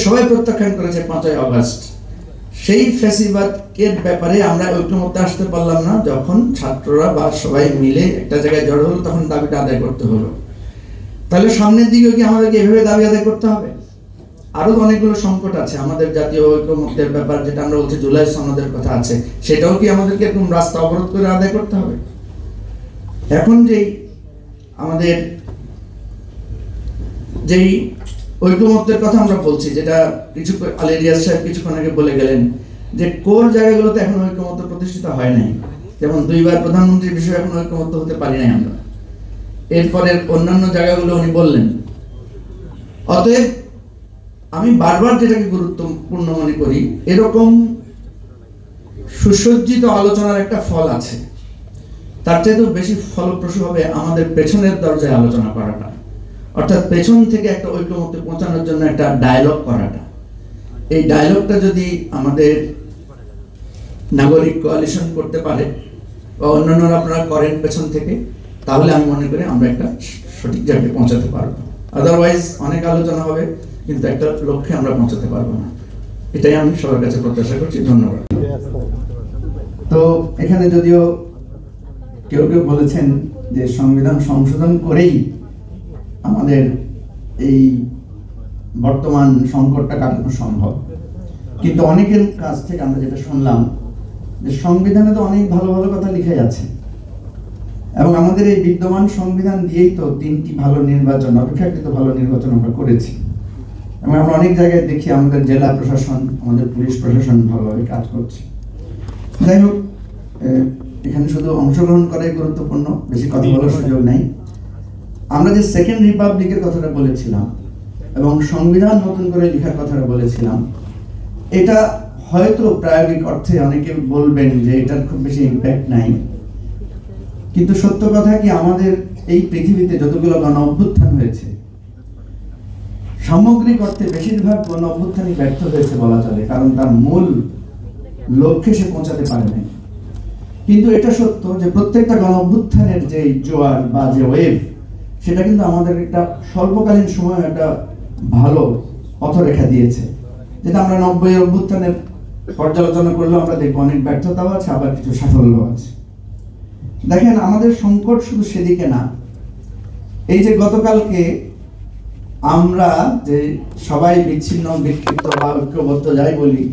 সবাই প্রত্যাখ্যান করেছে 5ই আগস্ট। সেই ফ্যাসিবাদের ব্যাপারে আমরা ঐক্যমত্যে আসতে পারলাম না। যখন ছাত্ররা বা সবাই মিলে একটা জায়গায় জড়ো হলো, তখন দাবিটা আদায় করতে হলো। তাহলে সামনের দিকে কি আমাদেরকে এভাবে দাবি আদায় করতে হবে? আরো অনেকগুলো সংকট আছে আমাদের জাতীয় ঐক্যমত্যের ব্যাপার, যেটা আমরা বলছি জুলাই সনদের কথা আছে, সেটাও কি আমাদেরকে এরকম রাস্তা অবরোধ করে আদায় করতে হবে? এখন আমাদের যেই ঐক্যমত্যের কথা আমরা বলছি, যেটা কিছু আলী রিয়াজ সাহেব কিছুক্ষণ আগে বলে গেলেন, যে কোর জায়গাগুলোতে এখন ঐক্যমত্য প্রতিষ্ঠিত হয় নাই। যেমন 2বার প্রধানমন্ত্রীর বিষয়ে এখন ঐক্যমত্য হতে পারি নাই আমরা। এরপরের অন্যান্য জায়গাগুলো উনি বললেন। অতএব আমি বারবার যেটাকে গুরুত্বপূর্ণ মনে করি, এরকম সুসজ্জিত আলোচনার একটা ফল আছে, তার চাইতেও বেশি ফলপ্রসূ হবে আমাদের পেছনের দরজায় আলোচনা করাটা, অর্থাৎ পেছন থেকে একটা ঐক্যমত্যে পৌঁছানোর জন্য একটা ডায়লগ করাটা। এই ডায়লগটা যদি আমাদের নাগরিক কোয়ালিশন করতে পারে বা অন্যান্যরা আপনারা করেন পেছন থেকে, তাহলে আমি মনে করি আমরা একটা সঠিক জায়গায় পৌঁছাতে পারবো। আদারওয়াইজ অনেক আলোচনা হবে, কিন্তু একটা লক্ষ্যে আমরা পৌঁছাতে পারবো না। এটাই আমি সবার কাছে প্রত্যাশা করছি। ধন্যবাদ। তো এখানে যদিও কেউ কেউ বলেছেন যে সংবিধান সংশোধন করেই আমাদের এই বর্তমান সংকটটা কাটানো সম্ভব, কিন্তু অনেকের কাছ থেকে আমরা যেটা শুনলাম যে সংবিধানে তো অনেক ভালো ভালো কথা লিখে আছে, এবং আমাদের এই বিদ্যমান সংবিধান দিয়েই তো 3টি ভালো নির্বাচন, অপেক্ষাকৃত ভালো নির্বাচন আমরা করেছি, এবং আমরা অনেক জায়গায় দেখি আমাদের জেলা প্রশাসন, আমাদের পুলিশ প্রশাসন ভালোভাবে কাজ করছে। যাই হোক, এখানে শুধু অংশগ্রহণ করাই গুরুত্বপূর্ণ, বেশি কথা বলার সুযোগ নাই। আমরা যে সেকেন্ড রিপাবলিকের কথাটা বলেছিলাম এবং সংবিধান নতুন করে লেখার কথাটা বলেছিলাম, এটা হয়তো প্রায়োগিক অর্থে অনেকে বলবেন যে এটার খুব বেশি ইম্প্যাক্ট নাই, কিন্তু সত্য কথা কি, আমাদের এই পৃথিবীতে যতগুলো গণ অভ্যুত্থান হয়েছে, সামগ্রিক অর্থে বেশিরভাগ গণ অভ্যুত্থানই ব্যর্থ হয়েছে বলা চলে, কারণ তার মূল লক্ষ্যে সে পৌঁছাতে পারে নাই। কিন্তু এটা সত্য যে প্রত্যেকটা গণ অভ্যুত্থানের যে জোয়ার বা যে ওয়েভ, সেটা কিন্তু আমাদের একটা স্বল্পকালীন সময় একটা ভালো পথরেখা দিয়েছে, যেটা আমরা 90 অভ্যুত্থানের পর্যালোচনা করলেও আমরা দেখবো অনেক ব্যর্থতাও আছে, আবার কিছু সাফল্য আছে। দেখেন, আমাদের সংকট শুধু সেদিকে না। এই যে গতকালকে আমরা যে সবাই বিচ্ছিন্ন, বিক্ষিপ্ত বা ঐক্যবদ্ধ যাই বলি,